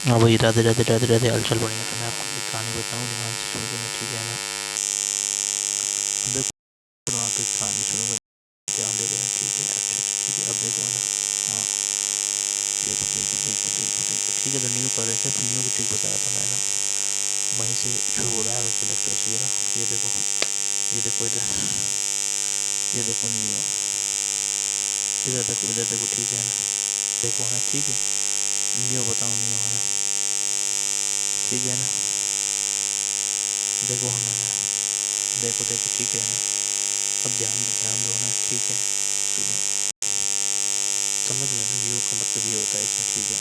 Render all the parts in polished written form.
हाँ भाई, राधे राधे राधे राधे, हलचल बढ़िया। तो मैं आपको एक कहानी बताऊँ, ध्यान से सुन लेना, ठीक है ना। अब देखो, वहाँ पे कहानी सुनोगे, ध्यान दे देना, ठीक है, अच्छे से, ठीक है। अब देखो ना, हाँ, देखो देखो देखो देखो देखो, ठीक है। तो न्यू कर रहे थे, फिर न्यू की ट्रिक बताया था मैं ना, वहीं से शुरू हो रहा है कैलेक्टर से, ना। ये देखो, ये देखो इधर, ये देखो न्यू, इधर देखो, ठीक है ना। देखो ना, ठीक है। न्यू बताओ, न्यू है ना, ठीक है ना। देखो है ना, देखो देखो, ठीक है ना। अब ध्यान दो ना, ठीक है। सुनो, समझ गए ना, न्यू का मतलब ये होता है इसमें, ठीक है।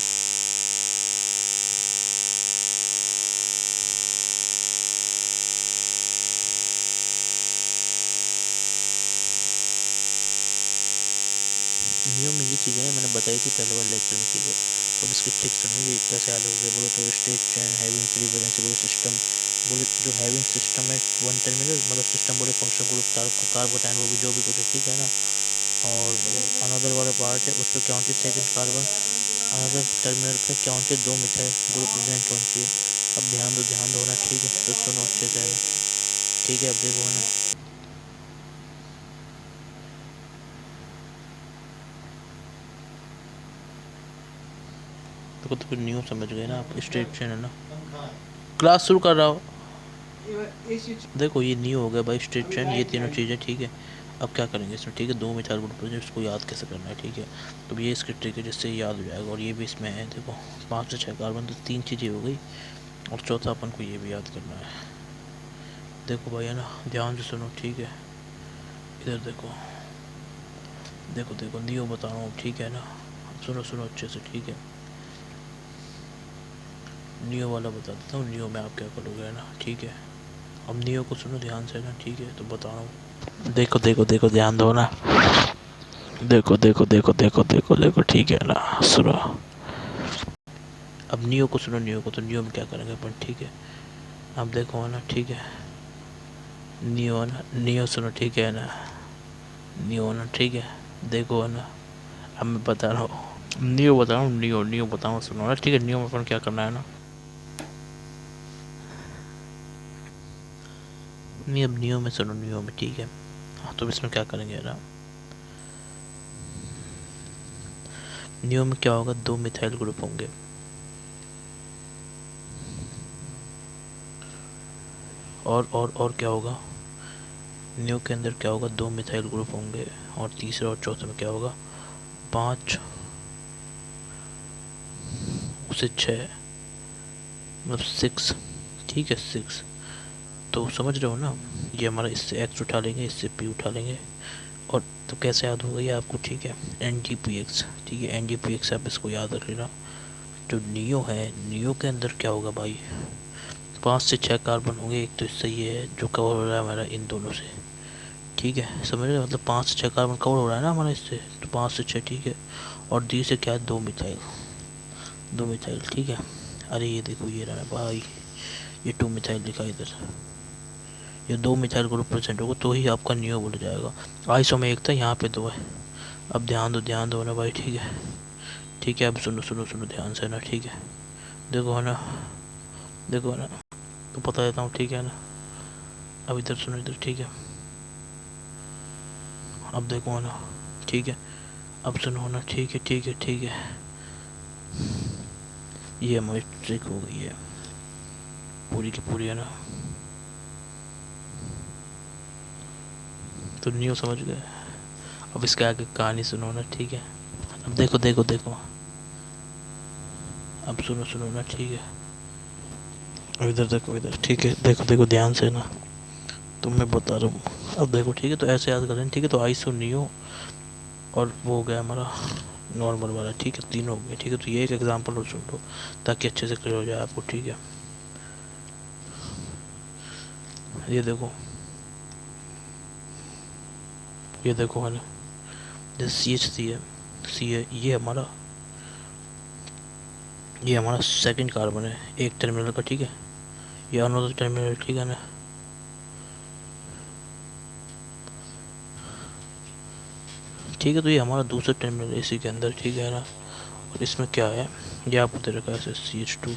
न्यू में ये चीज़ें मैंने बताई थी पहले वाले लेक्चर में, ठीक है। तो अब इसकी ट्रिक सुनो, ये कैसे याद हो गया बोलो तो। स्टेट चैन हैविंग फ्री वैलेंसी बोले सिस्टम, बोले जो हैविंग सिस्टम है वन टर्मिनल, मतलब सिस्टम बोले फंक्शन ग्रुप कार्बोटाइन, वो भी जो भी कुछ है, ठीक है ना। और अनदर वाला पार्ट है, उस पर counted second carbon, another terminal पे काउंटेड दो मिथाइल ग्रुप प्रेजेंट होना चाहिए। अब ध्यान दो ना, ठीक है। तो सुनो अच्छे से, है ना, ठीक है। अब देखो, है ना। तो फिर न्यू समझ गए ना आप, स्ट्रेट चेन, है ना। क्लास शुरू कर रहा हो, देखो ये न्यू हो गया भाई, स्ट्रेट चेन, ये तीनों चीज़ें, ठीक है। अब क्या करेंगे इसमें, ठीक है। दो मिथाइल ग्रुप प्रोजेक्ट, इसको याद कैसे करना है, ठीक है। तो ये इसकी ट्रिक है, जिससे याद हो जाएगा। और ये भी इसमें है, देखो, 5 से 6 कार्बन, तो 3 चीज़ें हो गई। और चौथा अपन को ये भी याद करना है। देखो भाई, है ना, ध्यान से सुनो, ठीक है। इधर देखो, देखो देखो न्यू बता रहा हूँ, ठीक है ना। सुनो सुनो अच्छे से, ठीक है। न्यू वाला बता देता हूँ, न्यू में आप क्या करोगे, है ना, ठीक है। अब न्यू को सुनो ध्यान से ना, ठीक है। तो बता रहा हूँ, देखो देखो देखो, ध्यान दो ना। देखो देखो देखो देखो देखो देखो, ठीक है ना, सुनो। अब न्यू को सुनो, न्यू को, तो न्यू में क्या करेंगे अपन, ठीक है। अब देखो, है ना, ठीक है। न्यू, है ना, न्यू सुनो, ठीक है ना। न्यू, है ना, ठीक है। देखो, है ना। अब मैं बता रहा हूँ, न्यू बता रहा हूँ, न्यू न्यू बता रहा हूँ, सुनो ना, ठीक है। न्यू में अपन क्या करना है ना, नहीं, अब न्यू में सुनो, न्यू में, ठीक है। हाँ, तो इसमें क्या करेंगे ना, न्यू में क्या होगा, दो मिथाइल ग्रुप होंगे। और क्या होगा, न्यू के अंदर क्या होगा, दो मिथाइल ग्रुप होंगे। और तीसरे और चौथे में क्या होगा, 5 से 6, मतलब 6, ठीक है, 6। तो समझ रहे हो ना, ये हमारा, इससे एक्स उठा लेंगे, इससे पी उठा लेंगे। और तो कैसे याद होगा ये आपको, ठीक है। NGPX, ठीक है, NGPX, आप इसको याद रख लेना। जो नियो है, नियो के अंदर क्या होगा भाई, 5 से 6 कार्बन होंगे। एक तो इससे ये है जो कवर हो रहा है हमारा इन दोनों से, ठीक है, समझ रहे, मतलब 5 से 6 कार्बन कवर हो रहा है ना हमारा इससे, तो 5 से 6, ठीक है। और डी से क्या है, दो मिथाइल, दो मिथाइल, ठीक है। अरे ये देखो, ये रहा भाई, ये 2 मिथाइल लिखा है इधर। ये दो मिथाइल ग्रुप प्रेजेंट होगा तो ही आपका नियो बोल जाएगा। आइसो में एक था, यहाँ पे दो है। अब ध्यान दो ना भाई, ठीक है, ठीक है। अब सुनो सुनो सुनो ध्यान से ना, ठीक है। देखो, है ना, देखो, है ना, तो बता देता हूँ, ठीक है ना। अब इधर सुनो, इधर, ठीक है। अब देखो, है ना, ठीक है। अब सुनो ना, ठीक है, ठीक है, ठीक है। ये हमारी ट्रिक हो गई है पूरी की पूरी, है ना। तो न्यू समझ गए। अब इसके आगे कहानी सुनो ना, ठीक है। अब देखो देखो देखो, अब सुनो सुनो ना, ठीक है। अब इधर देखो, इधर, ठीक है। देखो देखो ध्यान से ना, तो मैं बता रहा हूँ। अब देखो, ठीक है, तो ऐसे याद करें, ठीक है। तो आइसो, नियो, और वो हो गया हमारा नॉर्मल वाला, ठीक है, तीनों हो गए, ठीक है। तो ये एक एग्जांपल और सुन लो, ताकि अच्छे से क्लियर हो जाए आपको, ठीक है। ये देखो, ये देखो, है ना, जैसे CH3 है, सी है, ये हमारा सेकंड कार्बन है एक टर्मिनल का, ठीक है। ये अनदर टर्मिनल, ठीक है ना। ठीक है, तो ये हमारा दूसरा टर्मिनल इसी के अंदर, ठीक है ना। और इसमें क्या है, ये आपको दे रखा है ऐसे CH2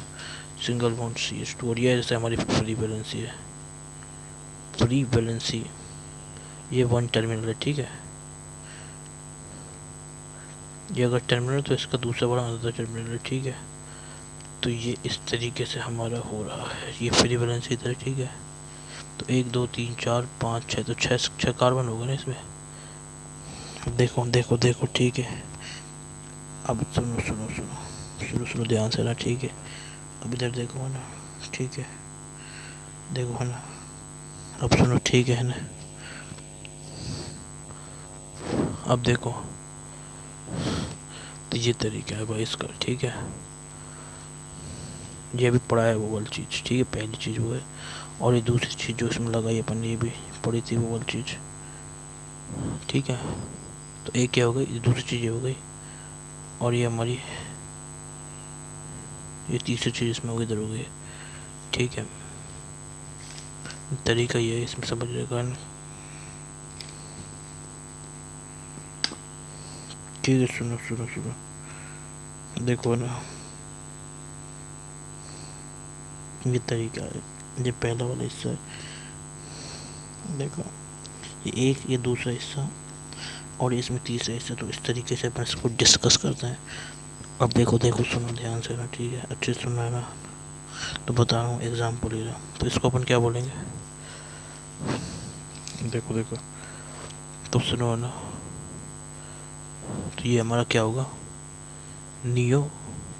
सिंगल बॉन्ड CH2, और ये जैसे हमारी फ्री वैलेंसी है, फ्री वैलेंसी ये 1 टर्मिनल है, ठीक है। ये अगर टर्मिनल तो इसका दूसरा बड़ा अनदर टर्मिनल है, ठीक है। तो ये इस तरीके से हमारा हो रहा है, ये फ्री वैलेंसी इधर, ठीक है। तो 1 2 3 4 5 6, तो छः कार्बन होगा ना इसमें। देखो देखो देखो, ठीक है। अब सुनो सुनो सुनो सुनो सुनो ध्यान से ना, ठीक है। अब इधर देखो है ना, ठीक है, देखो है ना, अब सुनो, ठीक है ना। अब देखो, तो ये तरीका है भाई इसका, ठीक है। ये भी पढ़ा है वो वाली चीज़, ठीक है, पहली चीज़ वो है। और ये दूसरी चीज़ जो इसमें लगाई अपन ने, ये भी पढ़ी थी वो वाली चीज़, ठीक है। तो एक क्या हो गई, ये दूसरी चीज़ हो गई, और ये हमारी ये तीसरी चीज़ इसमें हो गई, इधर हो गई, ठीक है। तरीका ये है इसमें समझने का, ठीक है। सुनो सुनो सुनो, देखो ना, ये तरीका है, ये पहला वाला हिस्सा है, देखो ये एक, ये दूसरा हिस्सा, और इसमें तीसरा हिस्सा। तो इस तरीके से अपन इसको डिस्कस करते हैं। अब देखो देखो, सुनो ध्यान से ना, ठीक है, अच्छे से सुनना है ना। तो बता रहा हूँ, एग्जाम्पल ले रहा हूँ, तो इसको अपन क्या बोलेंगे, देखो देखो, तो सुनो ना। तो ये हमारा क्या होगा, नियो,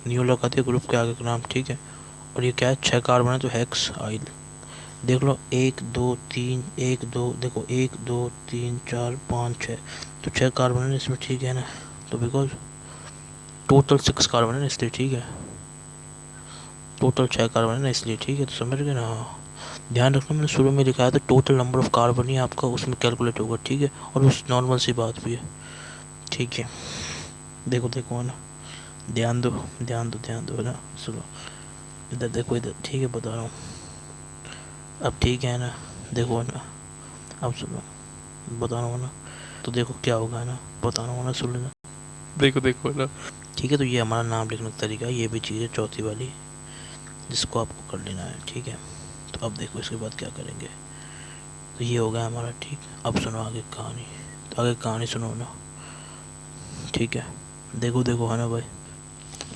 नियो लगा दिया ग्रुप के आगे का नाम, ठीक है। और ये क्या है, 6 कार्बन है, तो हेक्स आइल। देख लो, 1 2 3 1 2, देखो 1 2 3 4 5 6, तो 6 कार्बन है इसमें, ठीक है ना। तो बिकॉज टोटल 6 कार्बन है ना, इसलिए, ठीक है। टोटल 6 कार्बन है ना, इसलिए, ठीक है। तो समझ गए ना। हाँ, ध्यान रखना, मैंने शुरू में लिखा था टोटल नंबर ऑफ कार्बन ही आपका उसमें कैलकुलेट होगा, ठीक है। और उस नॉर्मल सी बात भी है, ठीक है। देखो देखो है ना, ध्यान दो ध्यान दो ध्यान दो है ना, सुनो इधर देखो, इधर, ठीक है, बता रहा हूँ अब, ठीक है ना। देखो है ना, अब सुनो, बता रहा हूँ ना। तो देखो क्या होगा ना, बता रहा हूँ ना, सुन लेना। देखो देखो है ना, ठीक है। तो ये हमारा नाम लिखने का तरीका है, ये भी चीज़ है चौथी वाली, जिसको आपको कर लेना है, ठीक है। तो अब देखो इसके बाद क्या करेंगे, तो ये हो गया हमारा, ठीक। अब सुनो आगे कहानी, तो आगे कहानी सुनो ना, ठीक है। देखो देखो है ना भाई,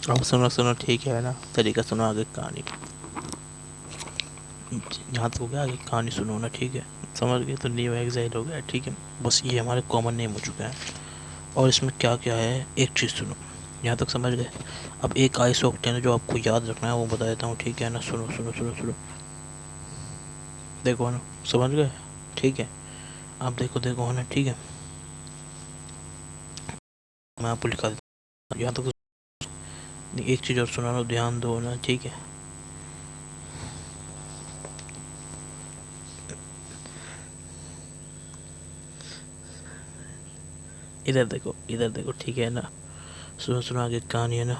अब सुनो सुनो, ठीक है ना, तरीका सुनो आगे कहानी। यहाँ तक हो गया, आगे कहानी सुनो ना, ठीक है। समझ गए, तो न्यू एग्जाइल हो गया, ठीक है। बस ये हमारे कॉमन नेम हो चुका है। और इसमें क्या क्या है, एक चीज़ सुनो, यहाँ तक समझ गए। अब एक आइसोक्टेन है जो आपको याद रखना है, वो बता देता हूँ, ठीक है ना। सुनो सुनो सुनो सुनो, देखो ना, समझ गए, ठीक है। आप देखो देखो है ना, ठीक है, मैं आपको लिखा देता हूँ यहाँ तक। एक चीज़ और सुना लो, ध्यान दो ना, ठीक है। इधर देखो, ठीक है ना। सुनो सुनो आगे कहानी है ना,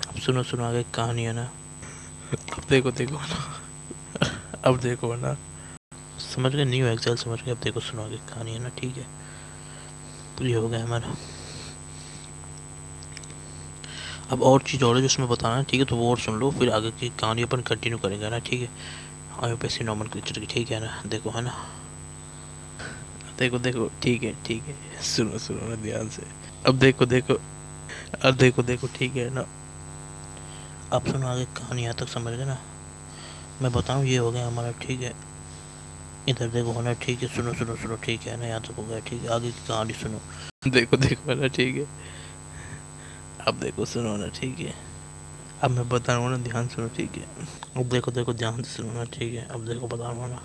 अब सुनो सुनो आगे कहानी है ना। अब देखो देखो ना, अब देखो ना, समझ गए, न्यू एक्सेल समझ गए। अब देखो सुनो आगे कहानी है ना, ठीक है। तो ये हो गया हमारा। अब और चीज़ और है जो उसमें बताना है, ठीक है। तो वो और सुन लो, फिर आगे की कहानी अपन कंटिन्यू करेंगे ना, ठीक है। आईयूपीएसी नोमेनक्लेचर की, ठीक है ना। देखो है ना, देखो देखो, ठीक है ठीक है, सुनो सुनो ना ध्यान से। अब देखो देखो, अब देखो देखो, ठीक है ना। अब सुनो आगे कहानी, यहाँ तक समझ गए ना। मैं बताऊँ, ये हो गया हमारा, ठीक है। इधर देखो होना, ठीक है। सुनो सुनो सुनो, ठीक है ना, यहाँ तक हो गया, ठीक है। आगे की कहानी सुनो, देखो देखो ना, ठीक है। अब देखो सुनो ना, ठीक है। अब मैं बता रहा हूँ ना, ध्यान सुनो, ठीक है। अब देखो देखो, ध्यान से सुनो ना, ठीक है। अब देखो बता रहा हूँ ना,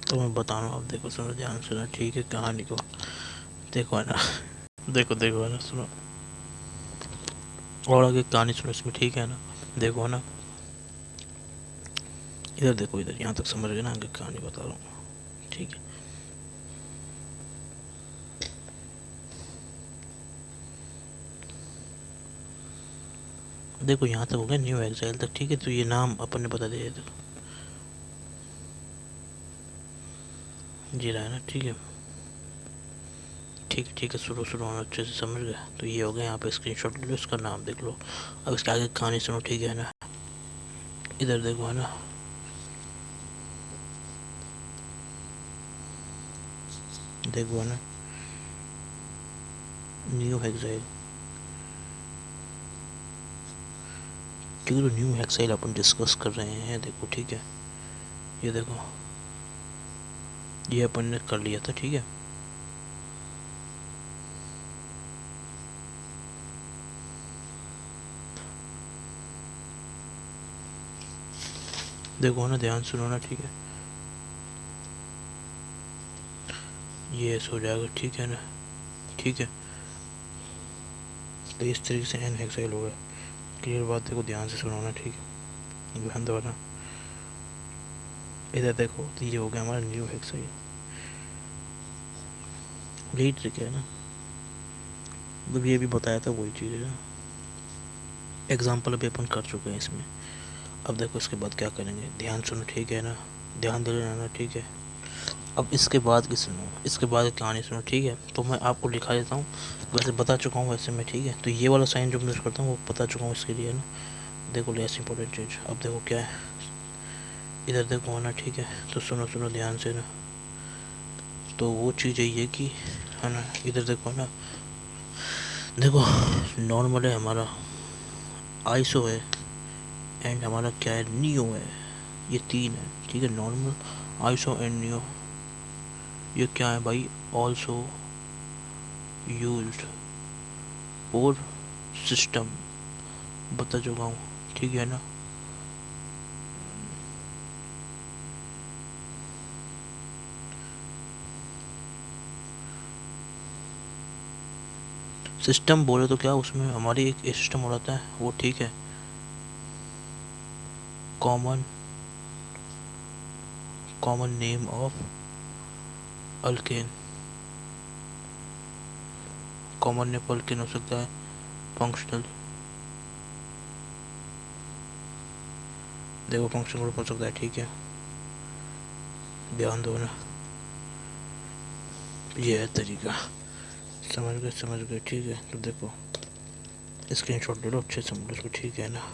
तो मैं बता रहा हूँ, अब देखो सुनो, ध्यान सुनो, ठीक है, कहानी को देखो है ना। देखो देखो है ना, सुनो, और आगे कहानी सुनो इसमें, ठीक है ना। देखो है ना, इधर देखो, इधर, यहाँ तक समझ गए ना, आगे कहानी बता रहा हूँ, ठीक है। देखो यहाँ तक हो गया, न्यू एक्साइल तक, ठीक है। तो ये नाम अपन ने बता दिया था, जी रहा है ना, ठीक है। ठीक है, सुनो सुनो, अच्छे से समझ गए। तो ये हो गया, यहाँ पे स्क्रीनशॉट ले लो, इसका नाम देख लो। अब इसके आगे कहानी सुनो, ठीक है ना। इधर देखो, है ना, देखो, है ना, न्यू हेक्साइल। क्योंकि तो न्यू हेक्साइल अपन डिस्कस कर रहे हैं, देखो ठीक है। ये देखो, ये अपन ने कर लिया था, ठीक है। देखो ना, ध्यान सुनो ना, ठीक है। ये ऐसा हो जाएगा, ठीक है ना, ठीक है। तो इस तरीके से एन हेक्साइल होगा। क्लियर बात, देखो ध्यान से सुनो ना, ठीक है। ध्यान दो ना, इधर देखो, तो ये हो गया हमारा न्यू हेक्साइल। यही ट्रिक है ना, मतलब ये भी बताया था, वही चीज़ है ना। एग्जाम्पल अभी अपन कर चुके हैं इसमें। अब देखो इसके बाद क्या करेंगे, ध्यान सुनो, ठीक है ना, ध्यान दे लेना, ठीक है। अब इसके बाद की सुनो, इसके बाद की कहानी सुनो, ठीक है। तो मैं आपको लिखा देता हूँ, वैसे बता चुका हूँ वैसे मैं, ठीक है। तो ये वाला साइन जो मैं यूज़ करता हूँ वो बता चुका हूँ इसके लिए ना। देखो लेस इंपॉर्टेंट चीज़, अब देखो क्या है, इधर देखो ना, ठीक है। तो सुनो सुनो ध्यान से ना, तो वो चीज़ यही है कि, है ना, इधर देखो ना, देखो नॉर्मल है हमारा, आईसो है, एंड हमारा क्या है, नियो है। ये तीन है, ठीक है। Normal, ISO and neo. ये क्या है भाई, ऑल्सो यूज्ड फॉर सिस्टम, बता चुका हूँ, ठीक है ना। सिस्टम बोले तो क्या, उसमें हमारी एक सिस्टम हो जाता है वो, ठीक है। Common common name of alkane, common name alkane हो सकता है, फंक्शनल, देखो फंक्शनल ग्रुप हो सकता है, ठीक है। ध्यान दो ना, ये है तरीका, समझ गए, ठीक है। तो देखो स्क्रीनशॉट ले लो, अच्छे से समझ लो इसको, ठीक है ना,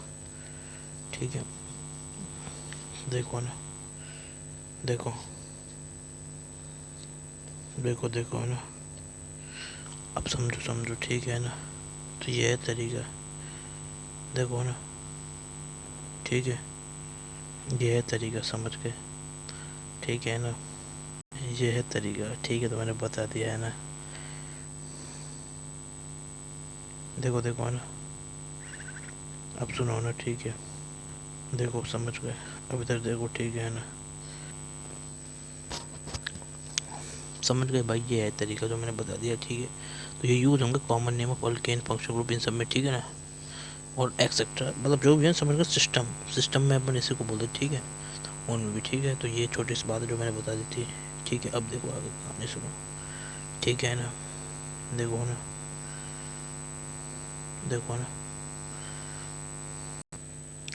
ठीक है। देखो ना, देखो देखो देखो, है ना, अब समझो समझो, ठीक है ना। तो ये है तरीका, देखो ना, ठीक है। ये है तरीका, समझ गए, ठीक है ना। ये है तरीका, ठीक है। तो मैंने बता दिया है ना, देखो देखो, है ना। अब सुनो ना, ठीक है। देखो समझ गए, अब इधर देखो, ठीक है ना, समझ गए भाई। ये है तरीका जो मैंने बता दिया, ठीक है। तो ये यूज़ होंगे common name of alkane, function group, इन सब में, ठीक है ना, और एक्सेट्रा, मतलब जो भी है समझ गए। सिस्टम, सिस्टम में अपन इसी को बोलते, ठीक है, उनमें भी, ठीक है। तो ये छोटी सी बात है जो मैंने बता दी थी, ठीक है। अब देखो आगे कहानी सुनो, ठीक है ना, देखो ना, देखो ना,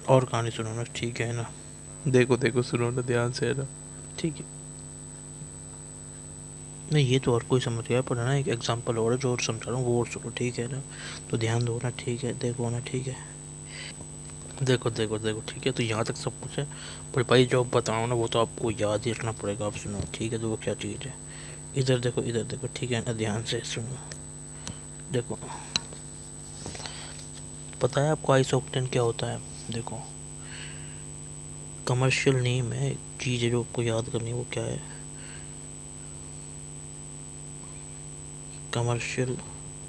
और कहानी सुनो ना, ठीक है ना। देखो देखो, सुनो ना ध्यान से, है ना, ठीक है। नहीं, ये तो और कोई समझ गया, पर है ना एक एग्जांपल और है जो और समझा रहा हूँ, वो और सुनो, ठीक है ना। तो ध्यान दो ना, ठीक है, देखो ना, ठीक है। देखो देखो देखो, ठीक है। तो यहाँ तक सब कुछ है, पर भाई जो बताऊँ ना वो तो आपको याद ही रखना पड़ेगा। आप सुनो, ठीक है। तो वो क्या चीज़ है, इधर देखो, ठीक है ना, ध्यान से सुनो। देखो, पता है आपको आइसोक्टेन क्या होता है? देखो, कमर्शियल नेम है, चीज़ है जो आपको याद करनी है, वो क्या है, कमर्शियल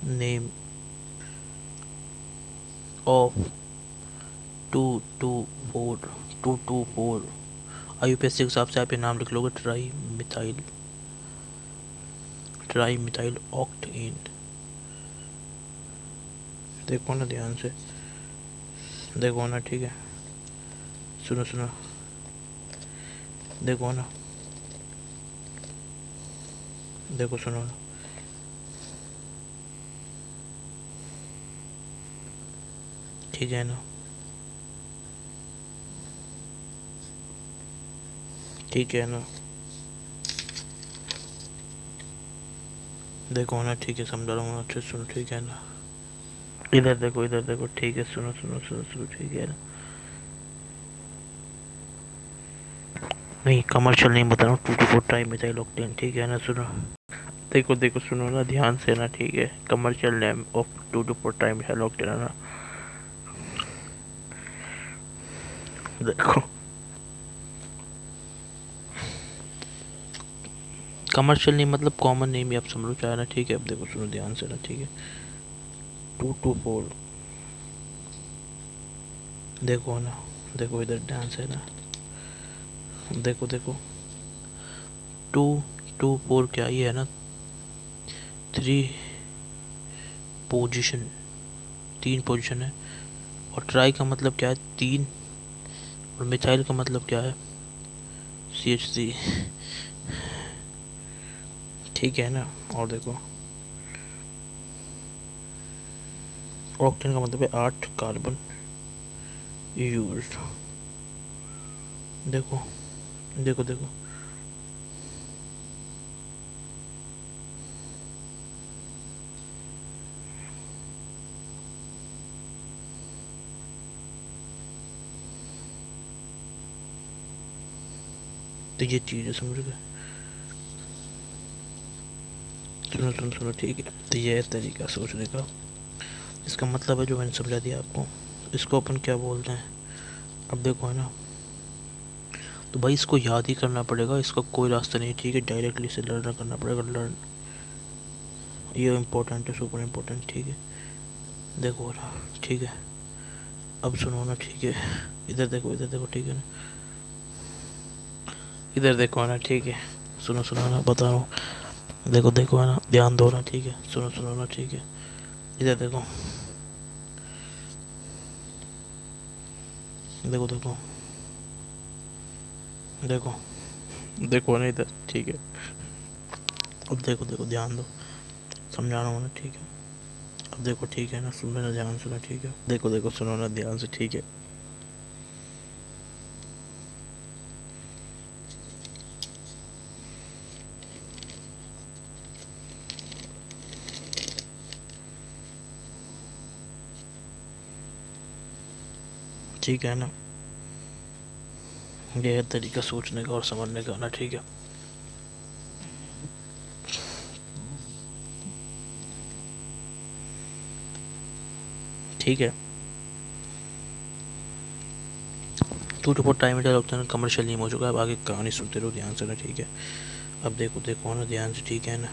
नेम ऑफ 224 224। IUPAC के हिसाब से आप ये नाम लिख लोगे, ट्राई मिथाइल ऑक्टेन। देखो ना ध्यान से, देखो ना, ठीक है। सुनो सुनो, देखो ना, देखो सुनो ना, ठीक है ना, ठीक है ना। देखो ना, ठीक है, समझा रहा हूँ, अच्छे सुनो, ठीक है ना। इधर देखो, ठीक है, सुनो सुनो सुनो सुनो, ठीक है ना। नहीं, कमर्शियल नहीं बता रहा हूँ, 2 to 4 टाइम मिथाइल ऑक्टेन, ठीक है ना, सुनो। देखो देखो, सुनो ना ध्यान से ना, ठीक है, commercial name of 2 to 4 time methyl octane है ना। देखो, कमर्शियल नेम मतलब कॉमन नेम ही आप समझो चाहे ना, ठीक है। अब देखो सुनो ध्यान से ना, ठीक है, 2 to 4, देखो ना, देखो इधर ध्यान से ना, देखो देखो, 2 to 4 क्या ये है ना, 3 पोजीशन, 3 पोजीशन है। और ट्राई का मतलब क्या है, 3। और मिथाइल का मतलब क्या है, CH3, ठीक है ना। और देखो, ऑक्टेन का मतलब है 8 कार्बन यूज्ड। देखो देखो देखो, तो ये चीज़ है, समझ गए। सुनो सुनो सुनो, ठीक है, तो ये है तरीका सोचने का। इसका मतलब है जो मैंने समझा दिया आपको, इसको अपन क्या बोलते हैं। अब देखो है ना, तो भाई इसको याद ही करना पड़ेगा, इसका कोई रास्ता नहीं, ठीक है, डायरेक्टली से लर्न करना पड़ेगा, लर्न। ये इम्पोर्टेंट है, सुपर इम्पोर्टेंट, ठीक है। देखो ना, ठीक है, अब सुनो ना, ठीक है, इधर देखो, ठीक है ना, इधर देखो ना, ठीक है, सुनो सुनो ना, बता रहा हूँ, देखो देखो है ना, ध्यान दो ना, ठीक है, सुनो सुनो ना, ठीक है, इधर देखो, देखो देखो देखो, देखो ना इधर, ठीक है। अब देखो देखो, ध्यान दो, समझा रहा हूँ ना, ठीक है। अब देखो, ठीक है ना, सुन लेना ध्यान से ना, ठीक है, देखो देखो, सुनो ना ध्यान से, ठीक है। ठीक है ना, ये है तरीका सोचने का और समझने का ना, ठीक है। ठीक है, 2 to 4 टाइम होता है ना, कमर्शियल नेम हो चुका है। अब आगे कहानी सुनते रहो ध्यान से ना, ठीक है। अब देखो देखो ना ध्यान से, ठीक है ना,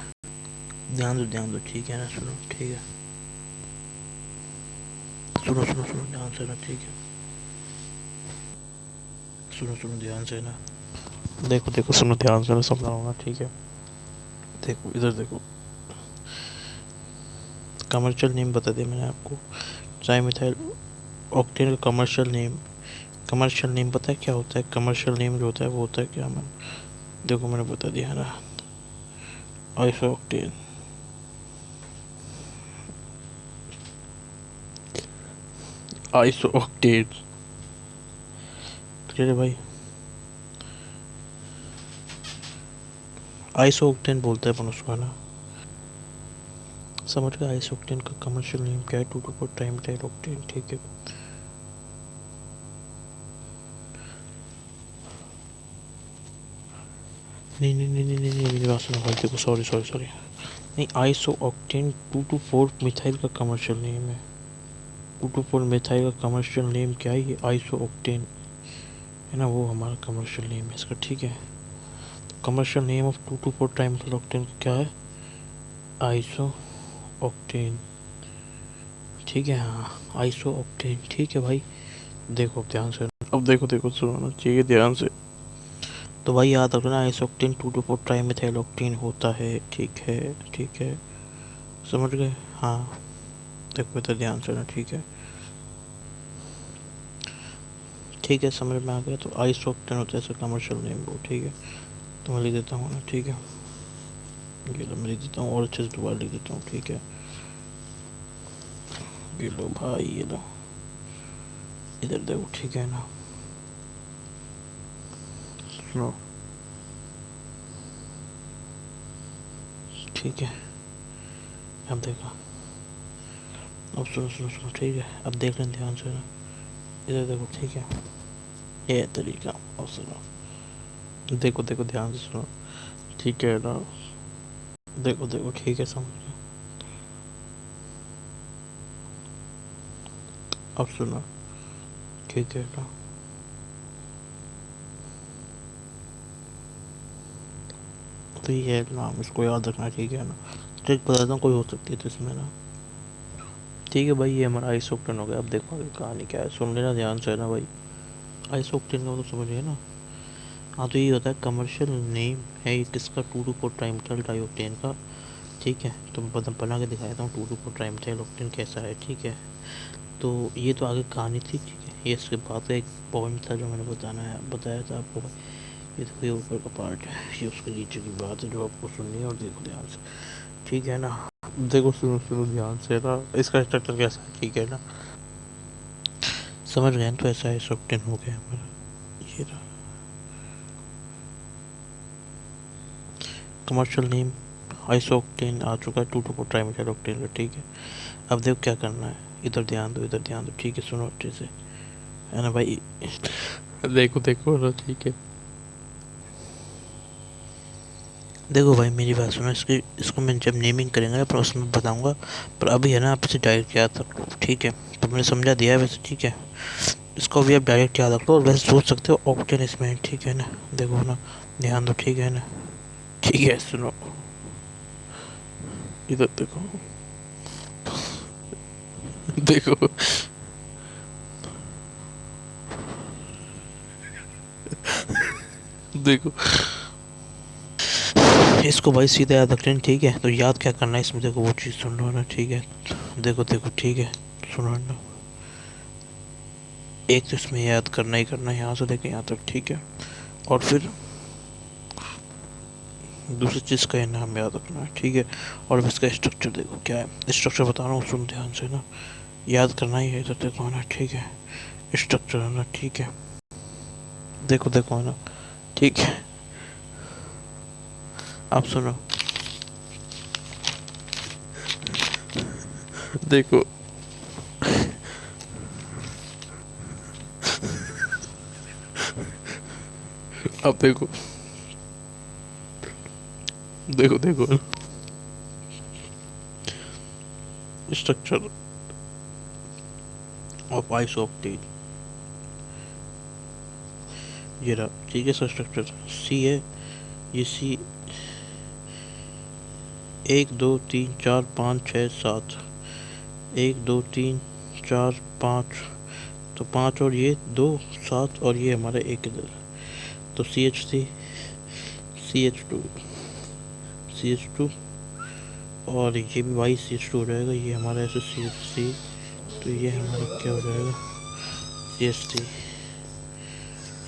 ध्यान दो, ठीक है ना, सुनो, ठीक है, सुनो सुनो सुनो ध्यान से ना, ठीक है, सुनो सुनो ध्यान से ना, देखो देखो, सुनो ध्यान से ना, समझा रहा हूँ ना, ठीक है। देखो इधर देखो, कमर्शियल नेम बता दिया मैंने आपको, ट्राईमिथाइल ऑक्टेन का कमर्शियल नेम। कमर्शियल नेम पता है क्या होता है, कमर्शियल नेम जो होता है वो होता है क्या, मैं देखो मैंने बता दिया है ना, आइसो ऑक्टेन, आइसो ऑक्टेन, ठीक है भाई, आइसो ऑक्टेन बोलते हैं अपन उसको, है ना, समझ गया। आइसो ऑक्टेन का कमर्शियल नेम क्या है, 2 to 4 ट्राईमिथाइल ऑक्टेन, ठीक है। नहीं, मेरी बात सुनो भाई, देखो, सॉरी सॉरी सॉरी, नहीं, आइसो ऑक्टेन 2 to 4 मिथाइल का कमर्शियल नेम है। 2 to 4 मिथाइल का कमर्शियल नेम क्या है, ये आइसो ऑक्टेन है ना, वो हमारा कमर्शियल नेम है इसका, ठीक है। Commercial name of 2 to 4 trimethyl octane क्या है, आइसो ऑक्टेन, ठीक है, हाँ, आइसो ऑक्टेन, ठीक है भाई। देखो अब ध्यान से, अब देखो देखो, सुनो ना, चाहिए ध्यान से, तो भाई याद रखना, आइसोक्टेन 2 to 4 ट्राईमिथाइल ऑक्टेन होता है, ठीक है, ठीक है, समझ गए, हाँ। देखो इधर ध्यान से ना, ठीक है, ठीक है, समझ में आ गया। तो आइसोक्टेन होता है इसका कमर्शियल नेम वो, ठीक है, तो मैं लिख देता हूँ ना, ठीक है, ये लो मैं लिख देता हूँ, और अच्छे से दोबारा लिख देता हूँ, ठीक है, ये लो भाई, ये लो, इधर देखो, ठीक है ना, सुनो, ठीक है, अब देखो, अब सुनो सुनो सुनो, ठीक है, अब देख लें ध्यान से ना, इधर देखो, ठीक है, ये तरीका। अब सुनो, देखो देखो ध्यान से सुनो, ठीक है ना, देखो देखो, ठीक है, समझ लो। अब सुनो, ठीक है ना, तो ये है नाम, इसको याद रखना, ठीक है ना। ट्रिक बताता हूँ, कोई हो सकती है तो इसमें ना, ठीक है भाई, ये हमारा आइस ऑक्टेन हो गया। अब देखो आगे कहानी क्या है, सुन लेना ध्यान से ना भाई। आइस ऑक्टेन का तो समझिए ना। हाँ, तो ये होता है कमर्शियल नेम है ये किसका, 2,2,4 ट्राइमेथाइल डाइऑक्टेन का। ठीक है, तो मैं बना के दिखाता हूँ 2,2,4 ट्राइमेथाइल ऑक्टेन कैसा है, ठीक है। तो ये तो आगे कहानी थी, ठीक है, ये इसके बाद का एक पॉइंट था जो मैंने बताया था आपको। ये तो ये ऊपर का पार्ट है, ये उसके नीचे की बात है जो आपको सुननी है, और देखो ध्यान से, ठीक है ना। देखो सुनो सुनो ध्यान से ना, इसका स्ट्रक्चर कैसा है, ठीक है ना, समझ गए। तो ऐसा है, ऑक्टेन हो गया हमारा, ये रहा कमर्शियल नेम, आइसोक्टेन आ चुका है, 2,2,4 ट्राइमेथाइल ऑक्टेन का, ठीक है। अब देखो क्या करना है, इधर ध्यान दो, इधर ध्यान दो, ठीक है, सुनो अच्छे से, है ना भाई। देखो देखो ना, ठीक है, देखो भाई मेरी बात सुनो, इसको मैं जब नेमिंग करेंगे ना, पर उसमें बताऊंगा। पर अभी है ना, आपसे डायरेक्ट याद रख लो, ठीक है। तो मैंने समझा दिया है वैसे, ठीक है। इसको भी आप डायरेक्ट याद रख लो, और वैसे सोच सकते हो ऑक्टेन इसमें, ठीक है ना। देखो ना, ध्यान दो, ठीक है ना, ठीक है, सुनो, इधर देखो, देखो, देखो, इसको भाई सीधा याद रखना, ठीक है। तो याद क्या करना है इसमें, देखो वो चीज़ सुन लो ना, ठीक है। देखो देखो, ठीक है, सुनो ना, एक तो इसमें याद करना ही करना है, यहाँ से लेके यहाँ तक, ठीक है। और फिर दूसरी चीज़ का नाम याद रखना है, ठीक है। और इसका स्ट्रक्चर देखो क्या है, स्ट्रक्चर बता रहा हूँ, सुन ध्यान से ना, याद करना ही है, इधर देखो ना, ठीक है, स्ट्रक्चर है ना, ठीक है, देखो देखो है ना, ठीक है। आप सुनो, देखो, अब देखो, देखो देखो स्ट्रक्चर ऑफ आइसोक्टेन, ये रहा, ठीक है। इसका स्ट्रक्चर सी है, ये सी 1 2 3 4 5 6 7, 1 2 3 4 5, तो 5 और ये 2 7, और ये हमारा एक इधर, तो CH3 CH2 CH2, और ये भी वाई CH2 हो जाएगा, ये हमारा ऐसे CH3, तो ये हमारा क्या हो जाएगा, CH3,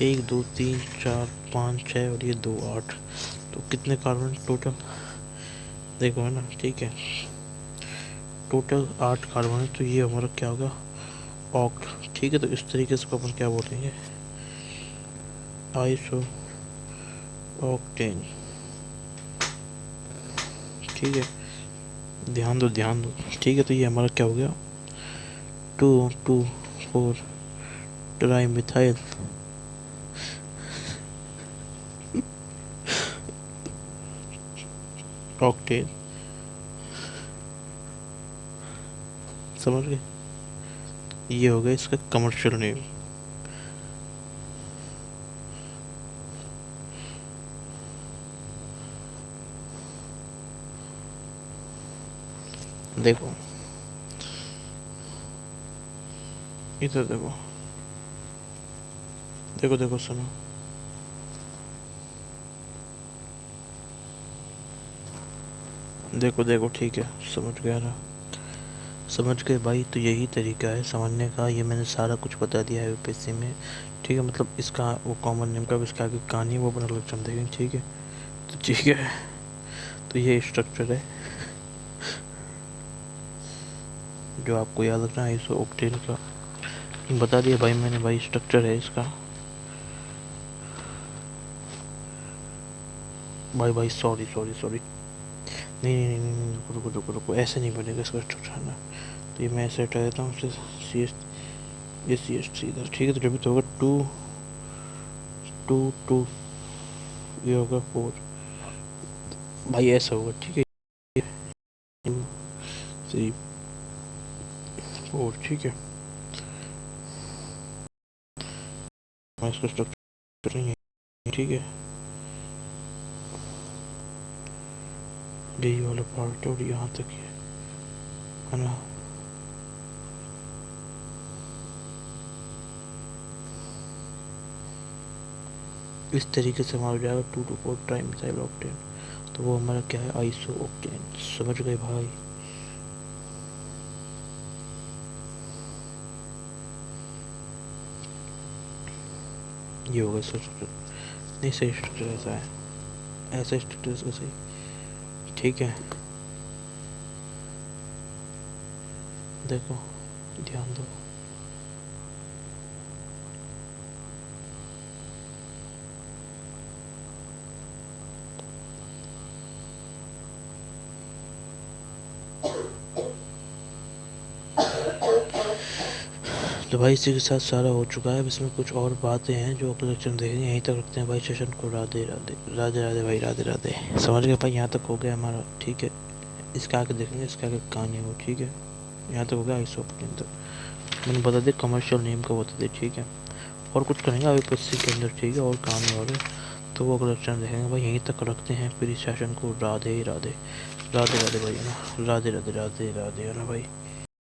1 2 3 4 5 6, और ये 2 8, तो कितने कार्बन टोटल, देखो है ना, ठीक है, टोटल 8 कार्बन है, तो ये हमारा क्या होगा, ऑक्ट, ठीक है। तो इस तरीके से अपन क्या बोलेंगे, आइसो ऑक्टेन, ठीक है, ध्यान दो, ठीक है। तो ये हमारा क्या हो गया, 2,2,4 ट्राई मिथाइल ऑक्टेन, समझ गए, ये हो गया इसका कमर्शियल नेम। देखो इधर देखो, देखो देखो सुनो, देखो देखो, ठीक है, समझ गया ना, समझ गए भाई। तो यही तरीका है समझने का, ये मैंने सारा कुछ बता दिया है यूपीएससी में, ठीक है। मतलब इसका वो कॉमन नेम का इसका आगे कहानी है, वो अपन अलग समझेंगे, ठीक है। तो ठीक है, तो ये स्ट्रक्चर है जो आपको याद रखना है, आइसो ऑक्टेन का बता दिया भाई मैंने, भाई स्ट्रक्चर है इसका। भाई भाई सॉरी सॉरी सॉरी, नहीं नहीं नहीं नहीं, रुको रुको रुको रुको, ऐसे नहीं बनेगा इसका स्ट्रक्चर ना। तो ये मैं ऐसे हटा देता हूँ, सी एस, ये सी एस सी इधर, ठीक है। तो जब भी तो होगा 2 2 2, ये होगा 4 भाई, ऐसा होगा, ठीक है। 2 3 4, ठीक है। इसका स्ट्रक्चर नहीं है, ठीक है। यही वाला पार्ट और यहाँ तक है ना। इस तरीके से हमारा जाएगा 2 to 4 टाइम मिसाइल ऑक्टेन। तो वो हमारा क्या है, आइसो ऑक्टेन, समझ गए भाई। ये होगा इसका स्ट्रक्चर। नहीं, सही स्ट्रक्चर ऐसा है, ऐसा स्ट्रक्चर इसका सही, ठीक है। देखो, ध्यान दो। तो भाई इसी के साथ सारा हो चुका है। अब इसमें कुछ और बातें हैं जो अगले लेक्चर में देखेंगे। यहीं तक रखते हैं भाई सेशन को। राधे राधे राधे राधे भाई, राधे राधे। समझ गए भाई, यहाँ तक हो गया हमारा, ठीक है। इसके आगे देखेंगे, इसके आगे कहानी हो, ठीक है। यहाँ तक हो गया आइसो ऑक्टेन तक। मैंने बता दिया कमर्शियल नेम का बता दिया, ठीक है। और कुछ करेंगे अभी पस्सी के अंदर, ठीक है, और कहानी और है, तो वो अगले लेक्चर में देखेंगे भाई। यहीं तक रखते हैं फिर इस सेशन को। राधे राधे राधे राधे भाई, है ना। राधे राधे राधे राधे, है ना भाई।